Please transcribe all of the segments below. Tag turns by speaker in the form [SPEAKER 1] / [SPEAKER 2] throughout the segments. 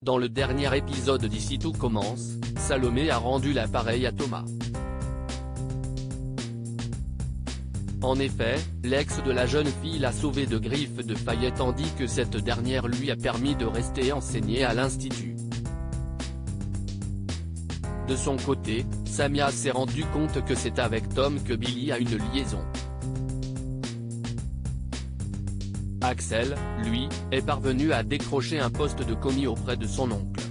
[SPEAKER 1] Dans le dernier épisode d'Ici tout commence, Salomé a rendu l'appareil à Thomas. En effet, l'ex de la jeune fille l'a sauvée de griffes de faillite tandis que cette dernière lui a permis de rester enseignée à l'institut. De son côté, Samia s'est rendu compte que c'est avec Tom que Billy a une liaison. Axel, lui, est parvenu à décrocher un poste de commis auprès de son oncle.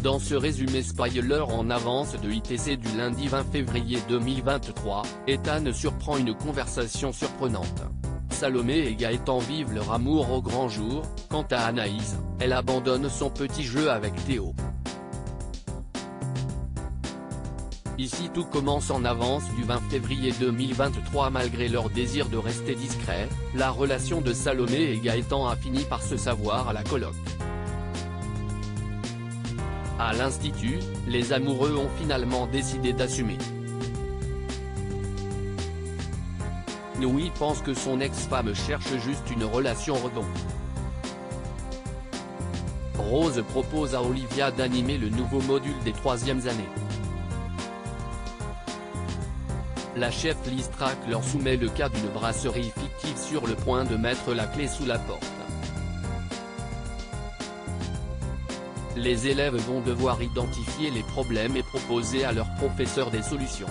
[SPEAKER 1] Dans ce résumé spoiler en avance de ITC du lundi 20 février 2023, Ethan surprend une conversation surprenante. Salomé et Gaëtan vivent leur amour au grand jour, quant à Anaïs, elle abandonne son petit jeu avec Théo. Ici tout commence en avance du 20 février 2023. Malgré leur désir de rester discret, la relation de Salomé et Gaëtan a fini par se savoir à la coloc. À l'institut, les amoureux ont finalement décidé d'assumer. Louis pense que son ex-femme cherche juste une relation rebond. Rose propose à Olivia d'animer le nouveau module des 3e années. La chef Liz Track leur soumet le cas d'une brasserie fictive sur le point de mettre la clé sous la porte. Les élèves vont devoir identifier les problèmes et proposer à leurs professeurs des solutions.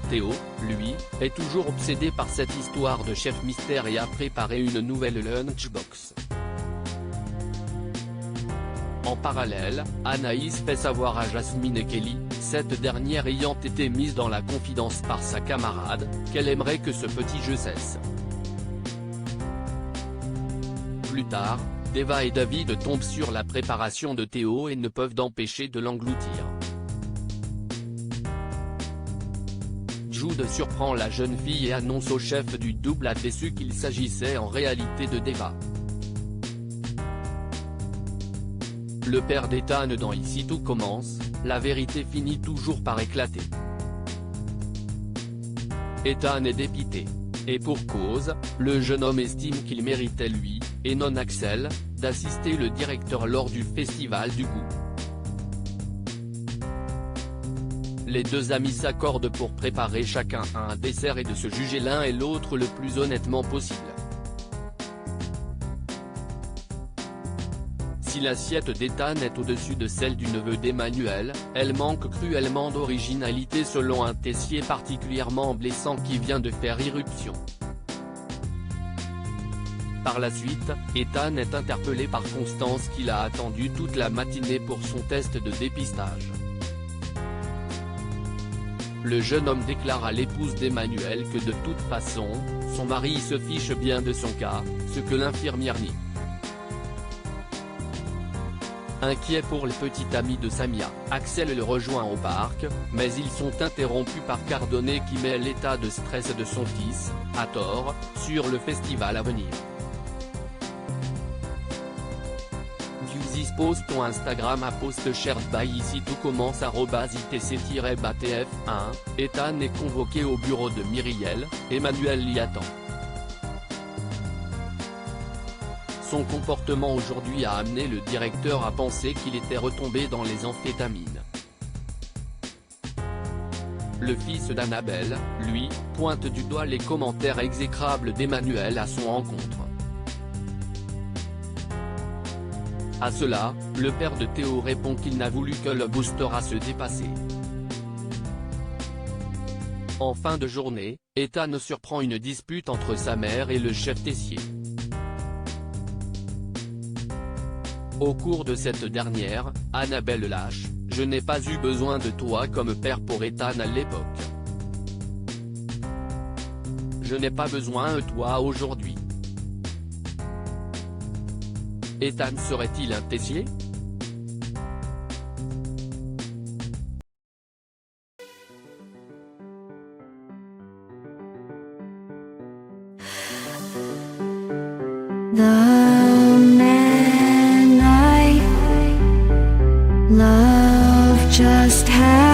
[SPEAKER 1] Théo, lui, est toujours obsédé par cette histoire de chef mystère et a préparé une nouvelle lunchbox. En parallèle, Anaïs fait savoir à Jasmine et Kelly, cette dernière ayant été mise dans la confidence par sa camarade, qu'elle aimerait que ce petit jeu cesse. Plus tard, Deva et David tombent sur la préparation de Théo et ne peuvent d'empêcher de l'engloutir. Jude surprend la jeune fille et annonce au chef du double A déçu qu'il s'agissait en réalité de Deva. Le père d'Ethan dans Ici tout commence, la vérité finit toujours par éclater. Ethan est dépité. Et pour cause, le jeune homme estime qu'il méritait lui, et non Axel, d'assister le directeur lors du festival du goût. Les deux amis s'accordent pour préparer chacun un dessert et de se juger l'un et l'autre le plus honnêtement possible. Si l'assiette d'Ethan est au-dessus de celle du neveu d'Emmanuel, elle manque cruellement d'originalité selon un Tessier particulièrement blessant qui vient de faire irruption. Par la suite, Ethan est interpellé par Constance qui l'a attendu toute la matinée pour son test de dépistage. Le jeune homme déclare à l'épouse d'Emmanuel que de toute façon, son mari se fiche bien de son cas, ce que l'infirmière nie. Inquiet pour le petit ami de Samia, Axel le rejoint au parc, mais ils sont interrompus par Cardone qui met l'état de stress de son fils, à tort, sur le festival à venir. This post ton Instagram à post shared by Ici tout commence @itc-batf1, Ethan est convoqué au bureau de Myriel, Emmanuel l'y attend. Son comportement aujourd'hui a amené le directeur à penser qu'il était retombé dans les amphétamines. Le fils d'Annabelle, lui, pointe du doigt les commentaires exécrables d'Emmanuel à son encontre. À cela, le père de Théo répond qu'il n'a voulu que le booster à se dépasser. En fin de journée, Ethan surprend une dispute entre sa mère et le chef Tessier. Au cours de cette dernière, Annabelle lâche « Je n'ai pas eu besoin de toi comme père pour Ethan à l'époque. Je n'ai pas besoin de toi aujourd'hui. » Ethan serait-il un Tessier ?
[SPEAKER 2] The man I love just had